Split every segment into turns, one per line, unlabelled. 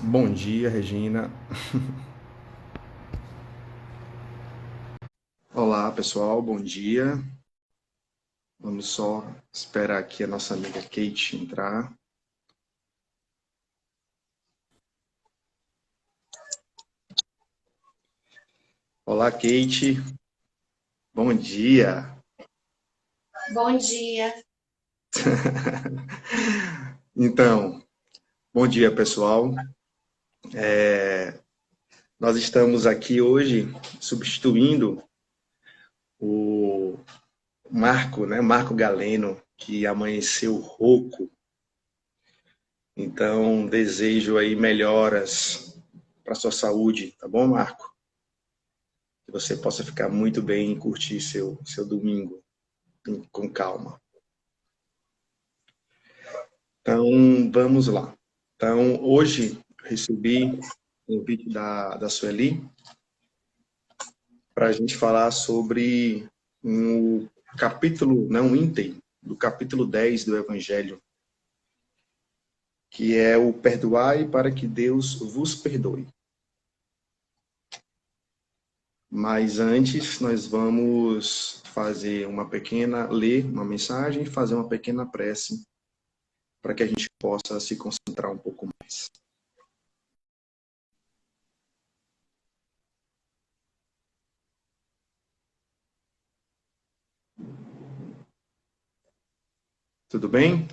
Bom dia, Regina. Olá, pessoal, bom dia. Vamos só esperar aqui a nossa amiga Kate entrar. Olá, Kate. Bom dia.
Bom dia.
Então, bom dia, pessoal. Nós estamos aqui hoje substituindo o Marco, né? Marco Galeno, que amanheceu rouco. Então, desejo aí melhoras para sua saúde, tá bom, Marco? Que você possa ficar muito bem e curtir seu domingo com calma. Então, vamos lá. Então, hoje recebi um convite da Sueli para a gente falar sobre um capítulo, não, um item do capítulo 10 do Evangelho, que é o perdoai para que Deus vos perdoe. Mas antes, nós vamos ler uma mensagem e fazer uma pequena prece para que a gente possa se concentrar um pouco mais. Tudo bem?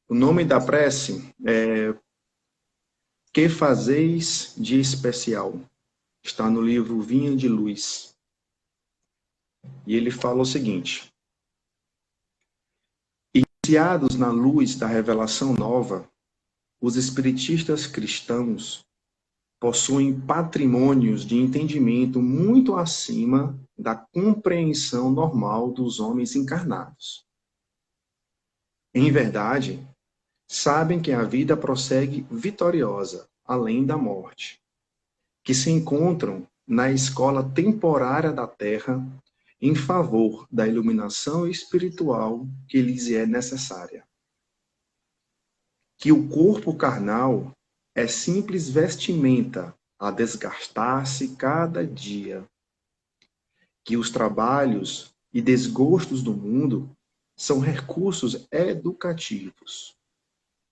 O nome da prece é Que fazeis de especial? Está no livro Vinha de Luz. E ele fala o seguinte: iniciados na luz da revelação nova, os espiritistas cristãos possuem patrimônios de entendimento muito acima da compreensão normal dos homens encarnados. Em verdade, sabem que a vida prossegue vitoriosa, além da morte, que se encontram na escola temporária da Terra em favor da iluminação espiritual que lhes é necessária. Que o corpo carnal é simples vestimenta a desgastar-se cada dia. Que os trabalhos e desgostos do mundo são recursos educativos.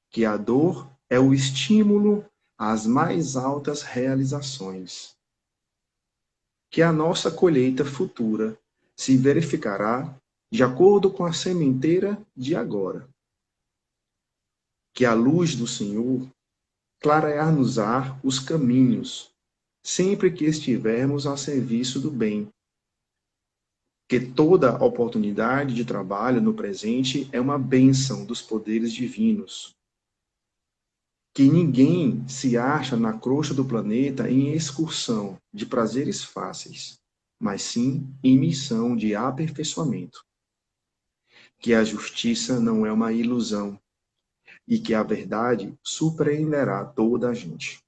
Que a dor é o estímulo às mais altas realizações. Que a nossa colheita futura se verificará de acordo com a sementeira de agora. Que a luz do Senhor clarear-nos-á os caminhos, sempre que estivermos a serviço do bem. Que toda oportunidade de trabalho no presente é uma bênção dos poderes divinos. Que ninguém se acha na crosta do planeta em excursão de prazeres fáceis, mas sim em missão de aperfeiçoamento. Que a justiça não é uma ilusão e que a verdade surpreenderá toda a gente.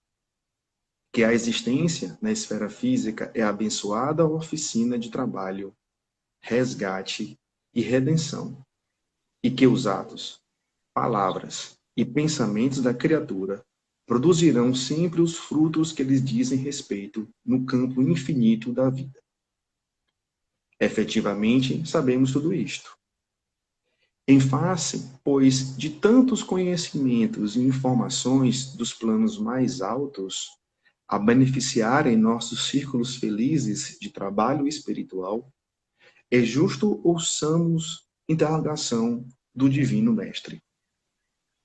Que a existência na esfera física é a abençoada oficina de trabalho, resgate e redenção, e que os atos, palavras e pensamentos da criatura produzirão sempre os frutos que lhes dizem respeito no campo infinito da vida. Efetivamente, sabemos tudo isto. Em face, pois, de tantos conhecimentos e informações dos planos mais altos, a beneficiarem nossos círculos felizes de trabalho espiritual, é justo ouçamos interrogação do Divino Mestre.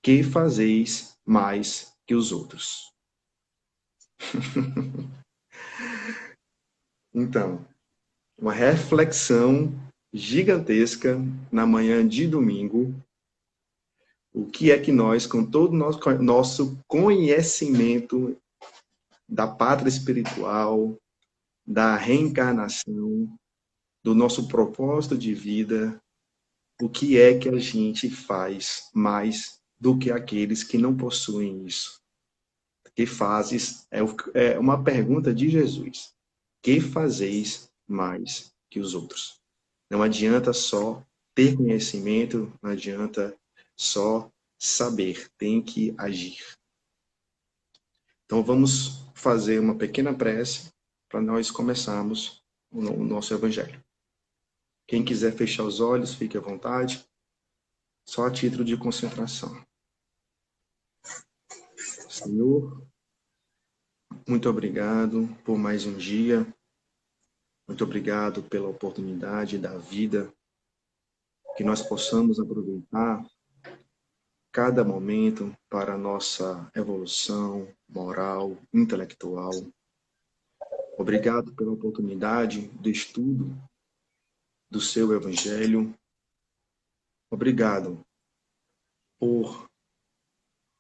Que fazeis mais que os outros? Então, uma reflexão gigantesca na manhã de domingo. O que é que nós, com todo o nosso conhecimento da pátria espiritual, da reencarnação, do nosso propósito de vida, o que é que a gente faz mais do que aqueles que não possuem isso? Que fazes? É uma pergunta de Jesus. Que fazeis mais que os outros? Não adianta só ter conhecimento, não adianta só saber, tem que agir. Então vamos fazer uma pequena prece para nós começarmos o nosso evangelho. Quem quiser fechar os olhos, fique à vontade, só a título de concentração. Senhor, muito obrigado por mais um dia, muito obrigado pela oportunidade da vida, que nós possamos aproveitar cada momento para a nossa evolução moral, intelectual. Obrigado pela oportunidade do estudo do seu Evangelho. Obrigado por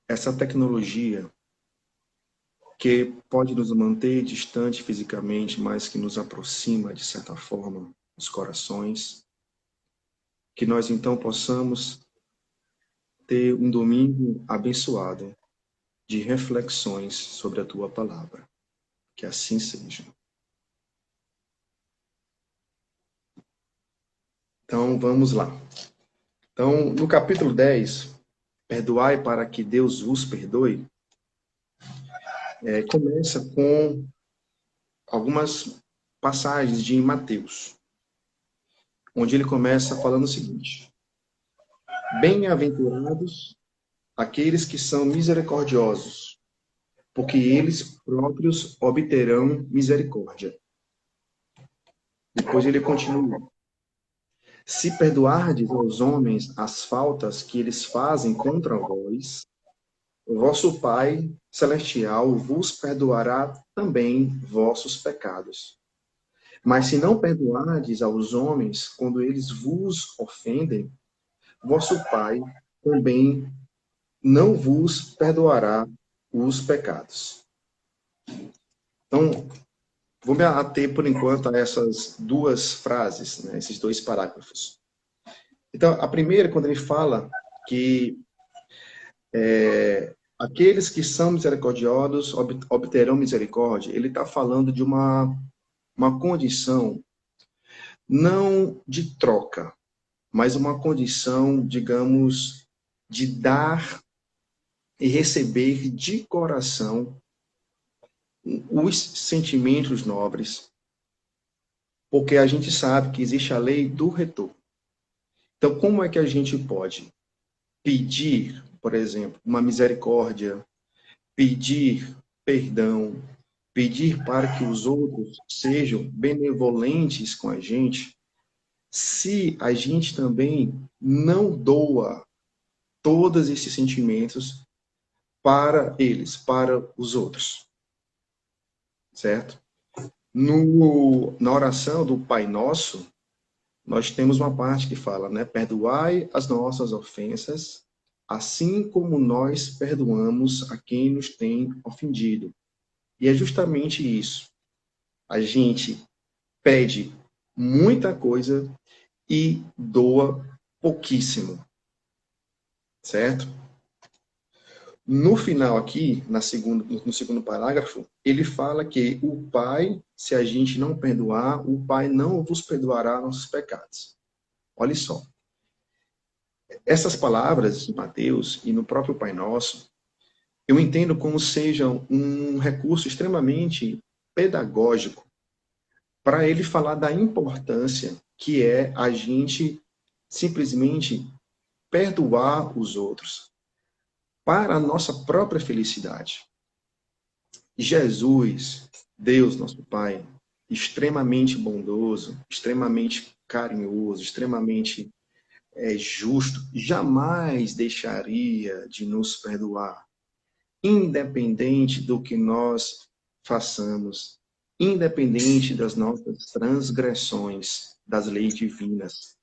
essa tecnologia que pode nos manter distante fisicamente, mas que nos aproxima, de certa forma, dos corações. Que nós, então, possamos ter um domingo abençoado de reflexões sobre a Tua Palavra. Que assim seja. Então, vamos lá. Então, no capítulo 10, perdoai para que Deus vos perdoe, começa com algumas passagens de Mateus, onde ele começa falando o seguinte: bem-aventurados aqueles que são misericordiosos, porque eles próprios obterão misericórdia. Depois ele continua: se perdoardes aos homens as faltas que eles fazem contra vós, o vosso Pai Celestial vos perdoará também vossos pecados. Mas se não perdoardes aos homens quando eles vos ofendem, vosso Pai também não vos perdoará os pecados. Então, vou me ater por enquanto a essas duas frases, né, esses dois parágrafos. Então, a primeira, quando ele fala que aqueles que são misericordiosos obterão misericórdia, ele está falando de uma condição não de troca, mas uma condição, digamos, de dar e receber de coração os sentimentos nobres, porque a gente sabe que existe a lei do retorno. Então, como é que a gente pode pedir, por exemplo, uma misericórdia, pedir perdão, pedir para que os outros sejam benevolentes com a gente, se a gente também não doa todos esses sentimentos para eles, para os outros? Certo? Na oração do Pai Nosso, nós temos uma parte que fala, né? Perdoai as nossas ofensas, assim como nós perdoamos a quem nos tem ofendido. E é justamente isso. A gente pede muita coisa e doa pouquíssimo. Certo? No final aqui, no segundo parágrafo, ele fala que o Pai, se a gente não perdoar, o Pai não vos perdoará nossos pecados. Olha só. Essas palavras de Mateus e no próprio Pai Nosso, eu entendo como sejam um recurso extremamente pedagógico para ele falar da importância que é a gente simplesmente perdoar os outros para a nossa própria felicidade. Jesus, Deus, nosso Pai, extremamente bondoso, extremamente carinhoso, extremamente justo, jamais deixaria de nos perdoar, independente do que nós façamos, independente das nossas transgressões das leis divinas.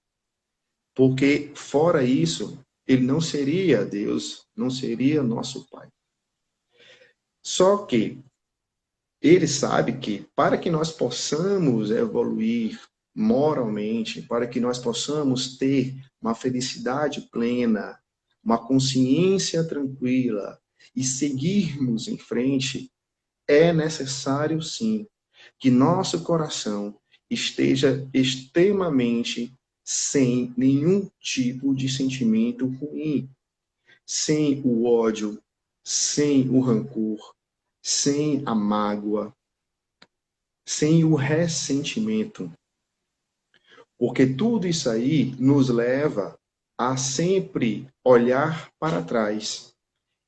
Porque, fora isso, ele não seria Deus, não seria nosso Pai. Só que ele sabe que para que nós possamos evoluir moralmente, para que nós possamos ter uma felicidade plena, uma consciência tranquila e seguirmos em frente, é necessário sim que nosso coração esteja extremamente sem nenhum tipo de sentimento ruim, sem o ódio, sem o rancor, sem a mágoa, sem o ressentimento. Porque tudo isso aí nos leva a sempre olhar para trás.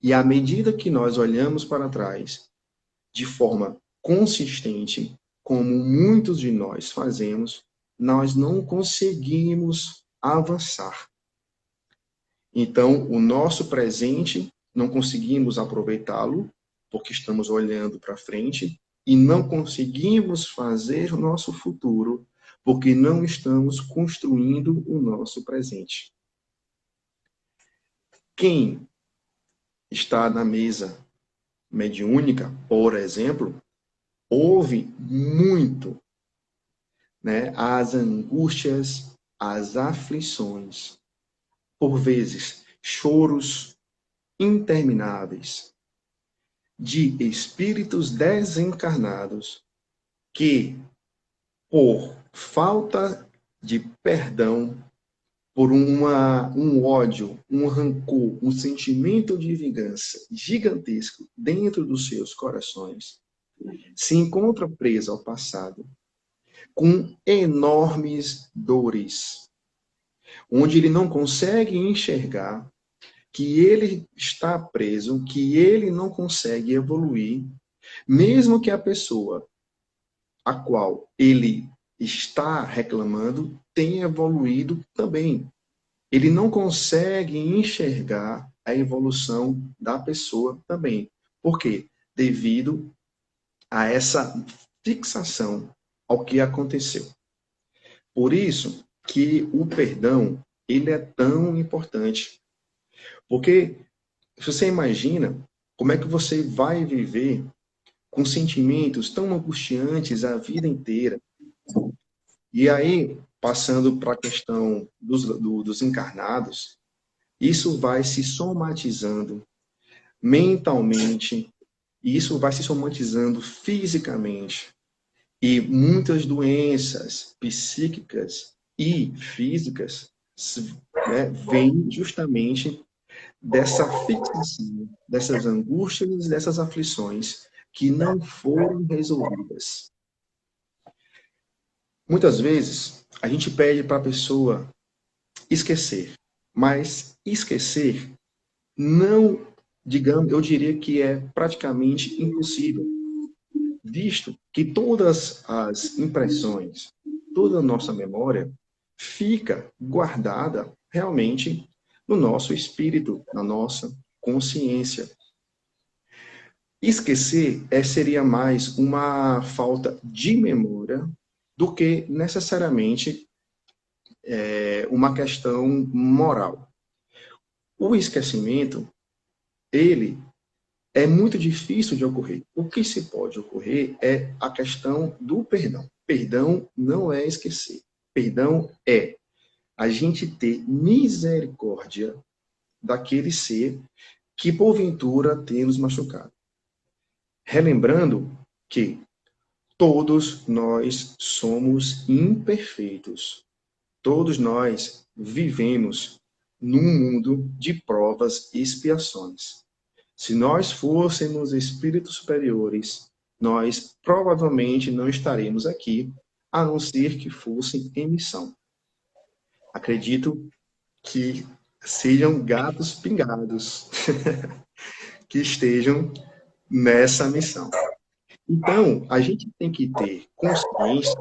E à medida que nós olhamos para trás, de forma consistente, como muitos de nós fazemos, nós não conseguimos avançar. Então, o nosso presente não conseguimos aproveitá-lo, porque estamos olhando para frente, e não conseguimos fazer o nosso futuro, porque não estamos construindo o nosso presente. Quem está na mesa mediúnica, por exemplo, ouve muito, né, as angústias, as aflições, por vezes choros intermináveis de espíritos desencarnados que, por falta de perdão, por um ódio, um rancor, um sentimento de vingança gigantesco dentro dos seus corações, se encontra preso ao passado com enormes dores, onde ele não consegue enxergar que ele está preso, que ele não consegue evoluir, mesmo que a pessoa a qual ele está reclamando tenha evoluído também. Ele não consegue enxergar a evolução da pessoa também. Por quê? Devido a essa fixação ao que aconteceu. Por isso que o perdão, ele é tão importante. Porque você imagina como é que você vai viver com sentimentos tão angustiantes a vida inteira. E aí, passando para a questão dos encarnados, isso vai se somatizando mentalmente, e isso vai se somatizando fisicamente. E muitas doenças psíquicas e físicas, né, vêm justamente dessa fixação, dessas angústias, dessas aflições que não foram resolvidas. Muitas vezes, a gente pede para a pessoa esquecer, mas esquecer não, digamos, eu diria que é praticamente impossível, visto que todas as impressões, toda a nossa memória fica guardada realmente no nosso espírito, na nossa consciência. Esquecer seria mais uma falta de memória do que necessariamente uma questão moral. O esquecimento, ele é muito difícil de ocorrer. O que se pode ocorrer é a questão do perdão. Perdão não é esquecer. Perdão é a gente ter misericórdia daquele ser que porventura tem nos machucado. Relembrando que todos nós somos imperfeitos. Todos nós vivemos num mundo de provas e expiações. Se nós fôssemos espíritos superiores, nós provavelmente não estaremos aqui, a não ser que fossem em missão. Acredito que sejam gatos pingados que estejam nessa missão. Então, a gente tem que ter consciência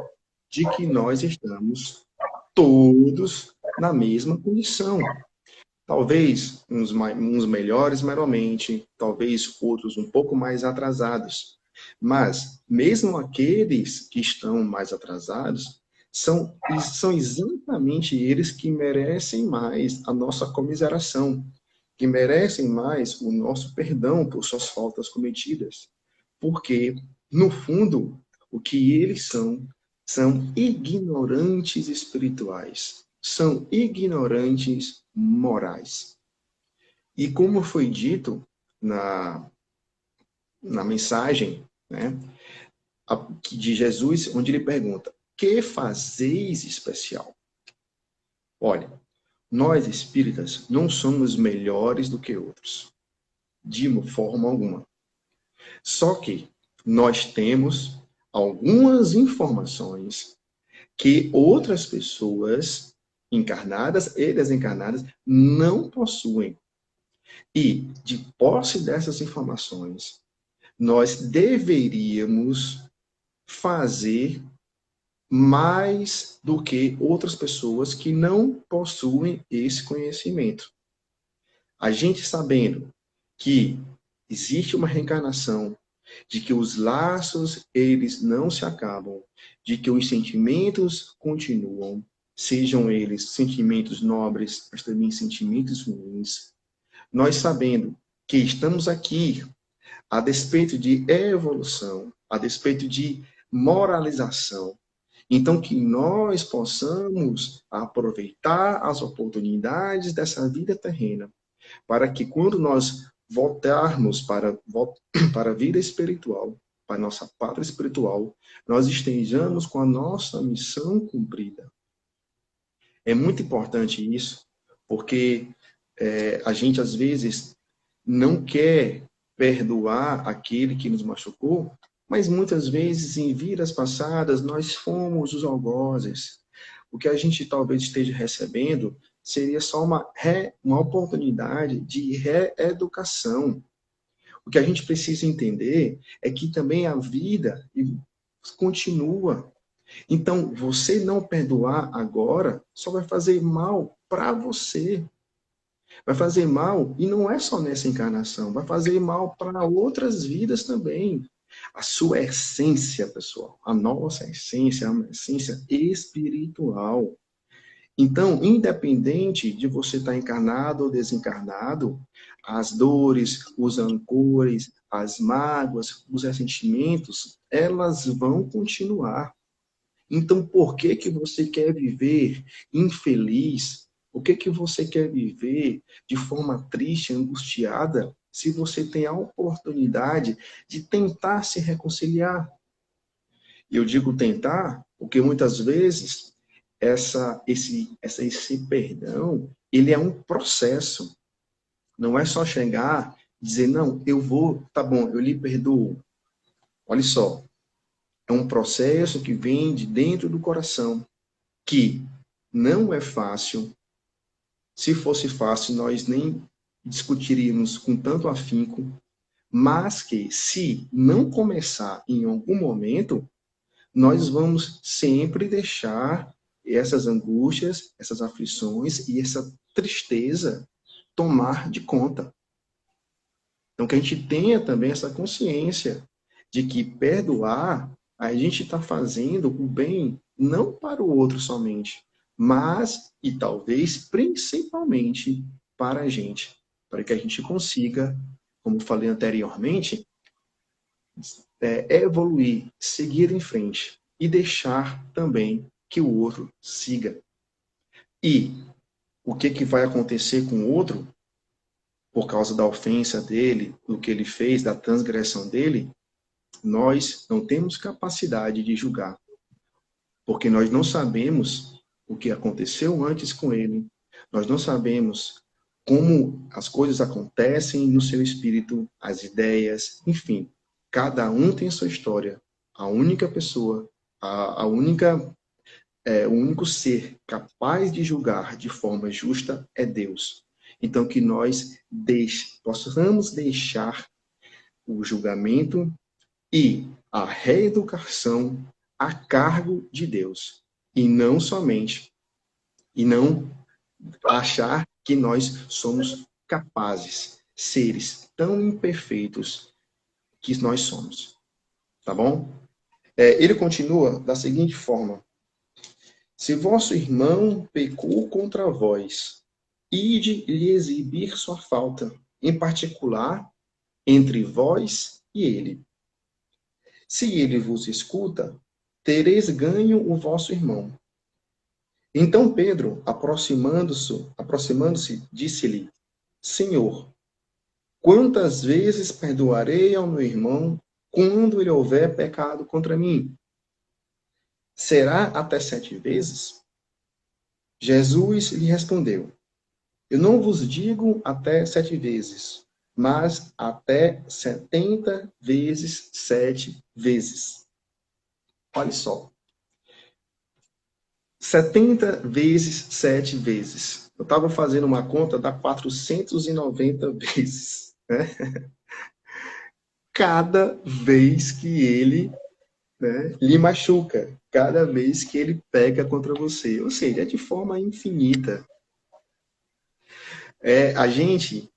de que nós estamos todos na mesma condição. Talvez uns melhores meramente, talvez outros um pouco mais atrasados. Mas, mesmo aqueles que estão mais atrasados, são exatamente eles que merecem mais a nossa comiseração, que merecem mais o nosso perdão por suas faltas cometidas. Porque, no fundo, o que eles são ignorantes espirituais, são ignorantes morais. E como foi dito na mensagem, né, de Jesus, onde ele pergunta: que fazeis especial? Olha, nós espíritas não somos melhores do que outros, de forma alguma. Só que nós temos algumas informações que outras pessoas, encarnadas e desencarnadas, não possuem. E, de posse dessas informações, nós deveríamos fazer mais do que outras pessoas que não possuem esse conhecimento. A gente sabendo que existe uma reencarnação, de que os laços, eles não se acabam, de que os sentimentos continuam, sejam eles sentimentos nobres, mas também sentimentos ruins. Nós sabendo que estamos aqui a despeito de evolução, a despeito de moralização. Então, que nós possamos aproveitar as oportunidades dessa vida terrena, para que quando nós voltarmos para a vida espiritual, para a nossa pátria espiritual, nós estejamos com a nossa missão cumprida. É muito importante isso, porque a gente, às vezes, não quer perdoar aquele que nos machucou, mas muitas vezes, em vidas passadas, nós fomos os algozes. O que a gente talvez esteja recebendo seria só uma oportunidade de reeducação. O que a gente precisa entender é que também a vida continua. Então, você não perdoar agora só vai fazer mal para você. Vai fazer mal, e não é só nessa encarnação, vai fazer mal para outras vidas também. A sua essência, pessoal, a nossa essência é uma essência espiritual. Então, independente de você estar encarnado ou desencarnado, as dores, os rancores, as mágoas, os ressentimentos, elas vão continuar. Então, por que que você quer viver infeliz? Por que que você quer viver de forma triste, angustiada, se você tem a oportunidade de tentar se reconciliar? Eu digo tentar, porque muitas vezes esse perdão, ele é um processo. Não é só chegar e dizer, não, eu vou, tá bom, eu lhe perdoo. Olha só, é um processo que vem de dentro do coração, que não é fácil. Se fosse fácil, nós nem discutiríamos com tanto afinco, mas que se não começar em algum momento, nós vamos sempre deixar essas angústias, essas aflições e essa tristeza tomar de conta. Então, que a gente tenha também essa consciência de que perdoar, a gente está fazendo o bem não para o outro somente, mas, e talvez principalmente, para a gente. Para que a gente consiga, como falei anteriormente, evoluir, seguir em frente e deixar também que o outro siga. E o que vai acontecer com o outro, por causa da ofensa dele, do que ele fez, da transgressão dele, nós não temos capacidade de julgar, porque nós não sabemos o que aconteceu antes com ele, nós não sabemos como as coisas acontecem no seu espírito, as ideias, enfim, cada um tem sua história. A única pessoa, a única, o único ser capaz de julgar de forma justa é Deus. Então, que nós possamos deixar o julgamento e a reeducação a cargo de Deus. E não somente, e não achar que nós somos capazes, seres tão imperfeitos que nós somos. Tá bom? Ele continua da seguinte forma: se vosso irmão pecou contra vós, ide lhe exibir sua falta, em particular entre vós e ele. Se ele vos escuta, tereis ganho o vosso irmão. Então Pedro, aproximando-se, disse-lhe: Senhor, quantas vezes perdoarei ao meu irmão quando ele houver pecado contra mim? Será até 7 vezes? Jesus lhe respondeu: Eu não vos digo até 7 vezes, mas até 70 vezes 7 vezes. Olha só. 70 vezes 7 vezes. Eu estava fazendo uma conta, dá 490 vezes. Né? Cada vez que ele, né, lhe machuca. Cada vez que ele pega contra você. Ou seja, é de forma infinita. A gente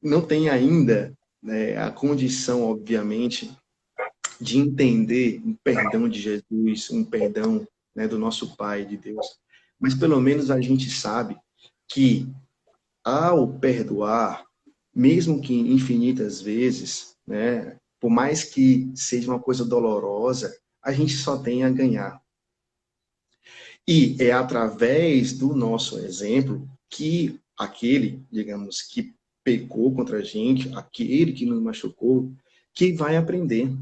não tem ainda, né, a condição, obviamente, de entender um perdão de Jesus, um perdão, né, do nosso Pai, de Deus. Mas pelo menos a gente sabe que ao perdoar, mesmo que infinitas vezes, né, por mais que seja uma coisa dolorosa, a gente só tem a ganhar. E é através do nosso exemplo que aquele, digamos, que pecou contra a gente, aquele que nos machucou, que vai aprender.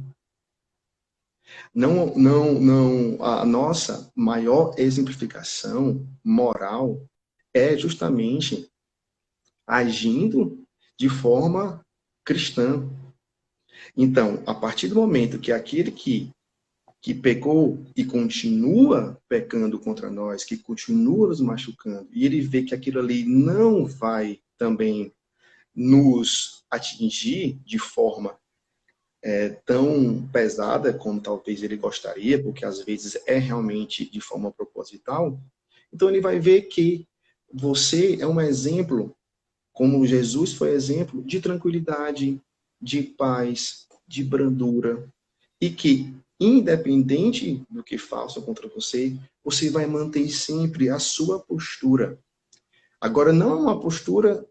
A nossa maior exemplificação moral é justamente agindo de forma cristã. Então, a partir do momento que aquele que pecou e continua pecando contra nós, que continua nos machucando, e ele vê que aquilo ali não vai também nos atingir de forma tão pesada como talvez ele gostaria, porque às vezes é realmente de forma proposital, então ele vai ver que você é um exemplo, como Jesus foi exemplo, de tranquilidade, de paz, de brandura, e que, independente do que façam contra você, você vai manter sempre a sua postura. Agora, não é uma postura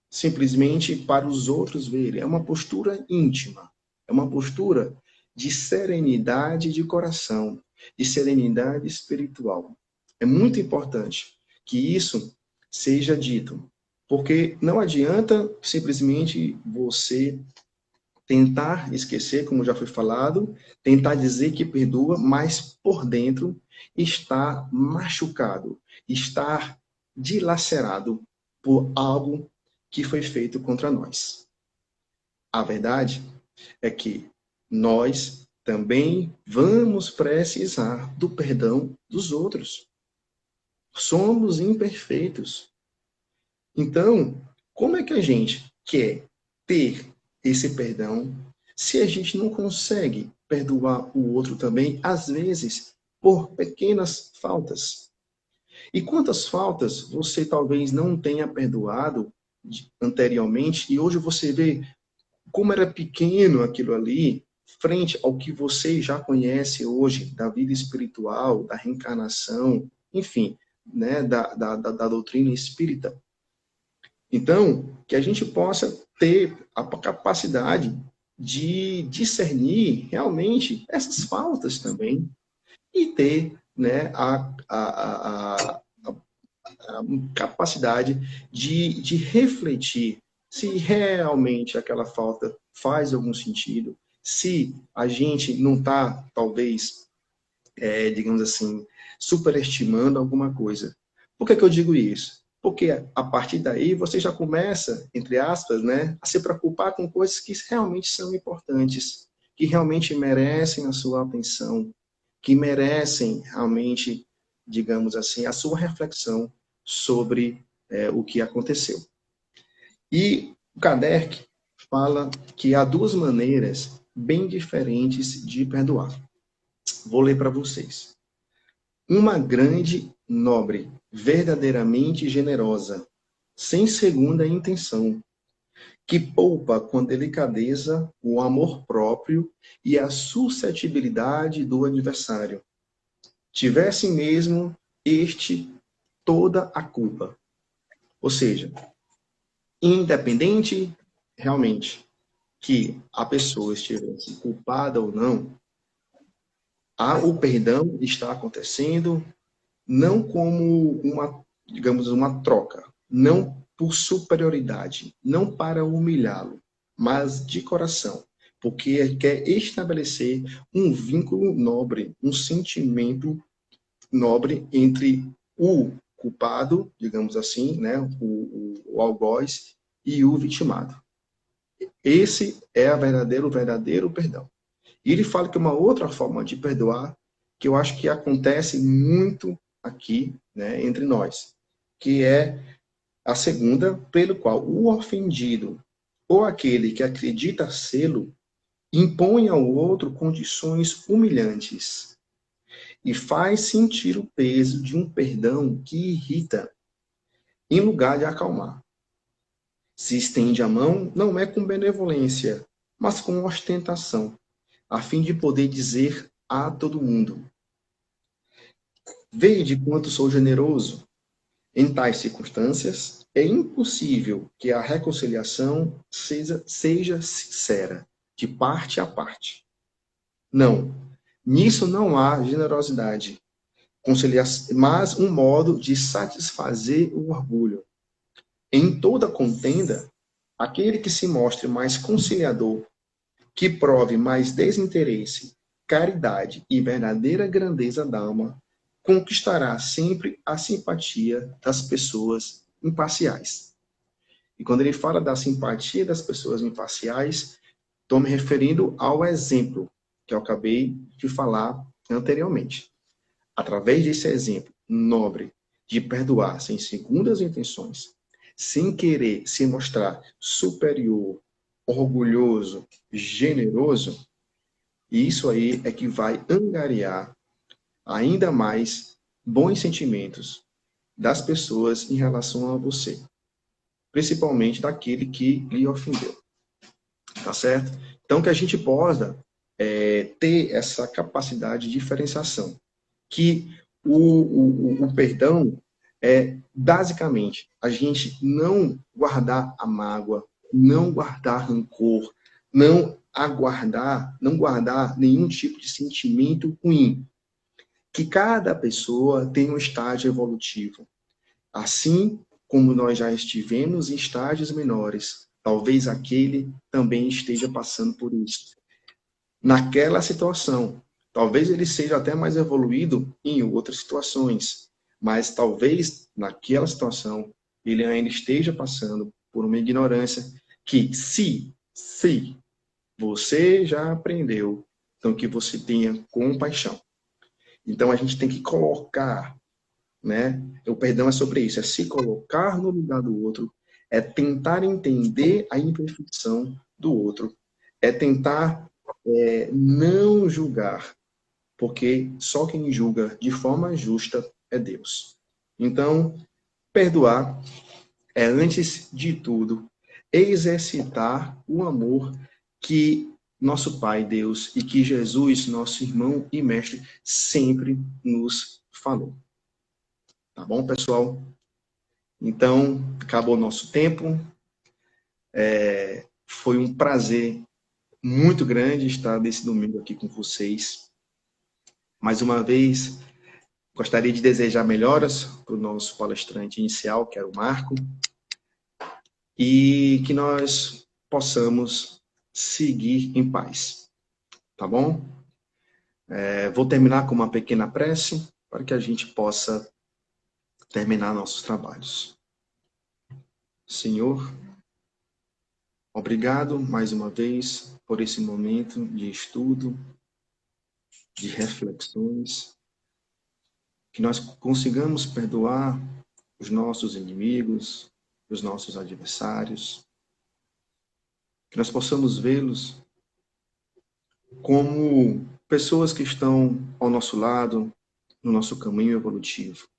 simplesmente para os outros verem, é uma postura íntima, é uma postura de serenidade de coração, de serenidade espiritual. É muito importante que isso seja dito, porque não adianta simplesmente você tentar esquecer, como já foi falado, tentar dizer que perdoa, mas por dentro está machucado, está dilacerado por algo que foi feito contra nós. A verdade é que nós também vamos precisar do perdão dos outros. Somos imperfeitos. Então, como é que a gente quer ter esse perdão se a gente não consegue perdoar o outro também, às vezes, por pequenas faltas? E quantas faltas você talvez não tenha perdoado anteriormente e hoje você vê como era pequeno aquilo ali, frente ao que você já conhece hoje da vida espiritual, da reencarnação, enfim, né, da doutrina espírita. Então, que a gente possa ter a capacidade de discernir realmente essas faltas também e ter, né, a capacidade de refletir se realmente aquela falta faz algum sentido, se a gente não está, talvez, digamos assim, superestimando alguma coisa. Por que eu digo isso? Porque a partir daí você já começa, entre aspas, né, a se preocupar com coisas que realmente são importantes, que realmente merecem a sua atenção, que merecem realmente, digamos assim, a sua reflexão sobre o que aconteceu. E o Kardec fala que há duas maneiras bem diferentes de perdoar. Vou ler para vocês. Uma grande, nobre, verdadeiramente generosa, sem segunda intenção, que poupa com delicadeza o amor próprio e a suscetibilidade do adversário. Tivesse mesmo este toda a culpa. Ou seja, independente realmente que a pessoa estivesse culpada ou não, o perdão está acontecendo não como uma, digamos, uma troca, não por superioridade, não para humilhá-lo, mas de coração, porque quer estabelecer um vínculo nobre, um sentimento nobre entre o culpado, digamos assim, né, o algoz, e o vitimado. Esse é o verdadeiro perdão. E ele fala que uma outra forma de perdoar, que eu acho que acontece muito aqui, né, entre nós, que é a segunda, pelo qual o ofendido ou aquele que acredita sê-lo impõe ao outro condições humilhantes e faz sentir o peso de um perdão que irrita, em lugar de acalmar. Se estende a mão, não é com benevolência, mas com ostentação, a fim de poder dizer a todo mundo: vede quanto sou generoso. Em tais circunstâncias, é impossível que a reconciliação seja sincera, de parte a parte. Não, nisso não há generosidade, mas um modo de satisfazer o orgulho. Em toda contenda, aquele que se mostre mais conciliador, que prove mais desinteresse, caridade e verdadeira grandeza da alma, conquistará sempre a simpatia das pessoas imparciais. E quando ele fala da simpatia das pessoas imparciais, estou me referindo ao exemplo que eu acabei de falar anteriormente. Através desse exemplo nobre de perdoar sem segundas intenções, sem querer se mostrar superior, orgulhoso, generoso, isso aí é que vai angariar ainda mais bons sentimentos das pessoas em relação a você, principalmente daquele que lhe ofendeu, tá certo? Então, que a gente possa ter essa capacidade de diferenciação, que o perdão é, basicamente, a gente não guardar a mágoa, não guardar rancor, não guardar nenhum tipo de sentimento ruim. Que cada pessoa tem um estágio evolutivo. Assim como nós já estivemos em estágios menores, talvez aquele também esteja passando por isso. Naquela situação, talvez ele seja até mais evoluído em outras situações, mas talvez naquela situação ele ainda esteja passando por uma ignorância que, se você já aprendeu, então que você tenha compaixão. Então a gente tem que colocar, né? O perdão é sobre isso, é se colocar no lugar do outro, é tentar entender a imperfeição do outro, é tentar não julgar, porque só quem julga de forma justa é Deus. Então, perdoar é, antes de tudo, exercitar o amor que nosso Pai Deus e que Jesus, nosso irmão e mestre, sempre nos falou. Tá bom, pessoal? Então, acabou o nosso tempo. Foi um prazer muito grande estar nesse domingo aqui com vocês. Mais uma vez, gostaria de desejar melhoras para o nosso palestrante inicial, que era o Marco, e que nós possamos seguir em paz. Tá bom? Vou terminar com uma pequena prece para que a gente possa terminar nossos trabalhos. Senhor, obrigado mais uma vez por esse momento de estudo, de reflexões, que nós consigamos perdoar os nossos inimigos, os nossos adversários, que nós possamos vê-los como pessoas que estão ao nosso lado, no nosso caminho evolutivo.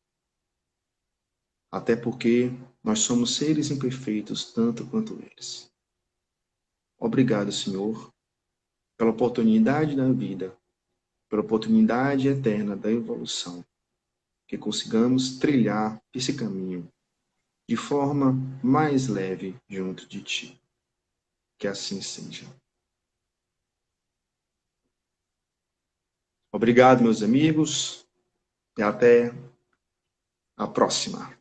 Até porque nós somos seres imperfeitos tanto quanto eles. Obrigado, Senhor, pela oportunidade da vida, pela oportunidade eterna da evolução, que consigamos trilhar esse caminho de forma mais leve junto de Ti. Que assim seja. Obrigado, meus amigos, e até a próxima.